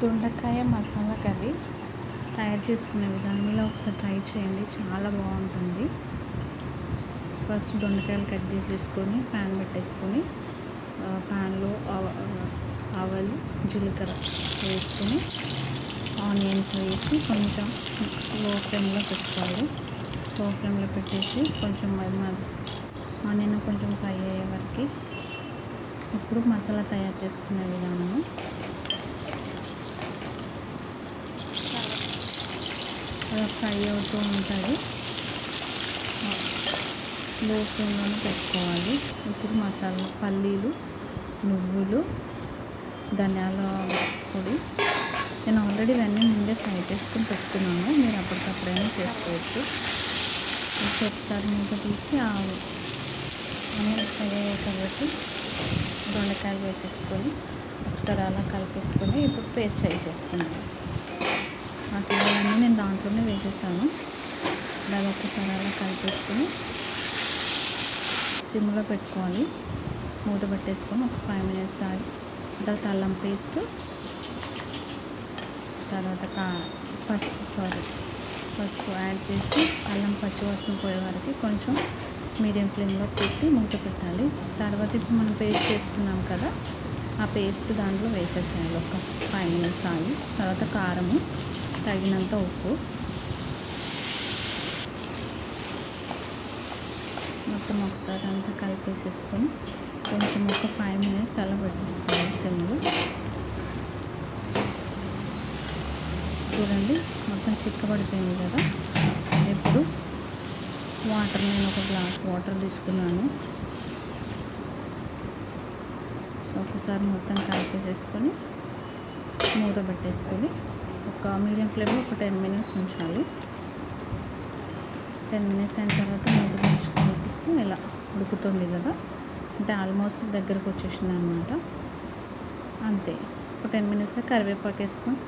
దొండకాయ మసాలా కర్రీ తయారు చేసుకునే విధానం ఇలా ఒకసారి ట్రై చేయండి, చాలా బాగుంటుంది. ఫస్ట్ దొండకాయలు కట్ చేసేసుకొని ప్యాన్ పెట్టేసుకొని ప్యాన్లో ఆవాలు జీలకర్ర వేసుకొని ఆనియన్స్ వేసి కొంచెం లో ఫ్లేమ్లో పెట్టుకోవాలి. లో ఫ్లేమ్లో పెట్టేసి కొంచెం ఆనియన్ కొంచెం ఫ్రై అయ్యే వరకు ఇప్పుడు మసాలా తయారు చేసుకునే విధానము అలా ఫ్రై అవుతూ ఉంటుంది. లో ఫ్లేమ్లోనే పెట్టుకోవాలి. ఇప్పుడు మసాలా పల్లీలు, నువ్వులు, ధనియాల పొడి నేను ఆల్రెడీ ఇవన్నీ ముందే ఫ్రై చేసుకొని పెట్టుకున్నాను. మీరు అప్పటికప్పుడైనా చేసుకోవచ్చు. ఇప్పుడు ఒకసారి మూత తీసి అన్నీ ఫ్రై అయ్యాయి కాబట్టి దొండకాయలు వేసేసుకొని ఒకసారి అలా కలిపేసుకొని ఇప్పుడు పేస్ట్ చేసేసుకున్నాను. మసాలాలన్నీ నేను దాంట్లోనే వేసేసాను. దాని ఒకసారి అలా కలిపేసుకొని సిమ్లో పెట్టుకోవాలి. మూత పెట్టేసుకొని ఒక 5 minutes తర్వాత అల్లం పేస్ట్, తర్వాత పసుపు యాడ్ చేసి అల్లం పచ్చివాసన పోయే వరకు కొంచెం మీడియం ఫ్లేమ్లో పెట్టి మూత పెట్టాలి. తర్వాత ఇప్పుడు మనం పేస్ట్ చేసుకున్నాం కదా, ఆ పేస్ట్ దాంట్లో వేసేసేయాలి. ఒక 5 minutes ఆగి తర్వాత కారము, తగినంత ఉప్పు, మొత్తం ఒకసారి అంతా కలిపేసేసుకొని కొంచెం ఒక 5 minutes అలా పెట్టేసుకోవాలి సిమ్లో. చూడండి మొత్తం చిక్కబడిపోయింది కదా. ఇప్పుడు నేను ఒక గ్లాస్ వాటర్ తీసుకున్నాను. సో ఒకసారి మొత్తం కలిపేసేసుకొని మూత పెట్టేసుకొని ఒక మీడియం ఫ్లేమ్లో ఒక 10 minutes ఉంచాలి. 10 minutes అయిన తర్వాత మూత కనిపిస్తే ఇలా ఉడుకుతుంది కదా, అంటే ఆల్మోస్ట్ దగ్గరకు వచ్చేసింది అనమాట. అంతే. ఒక 10 minutes కరివేపాకు వేసుకొని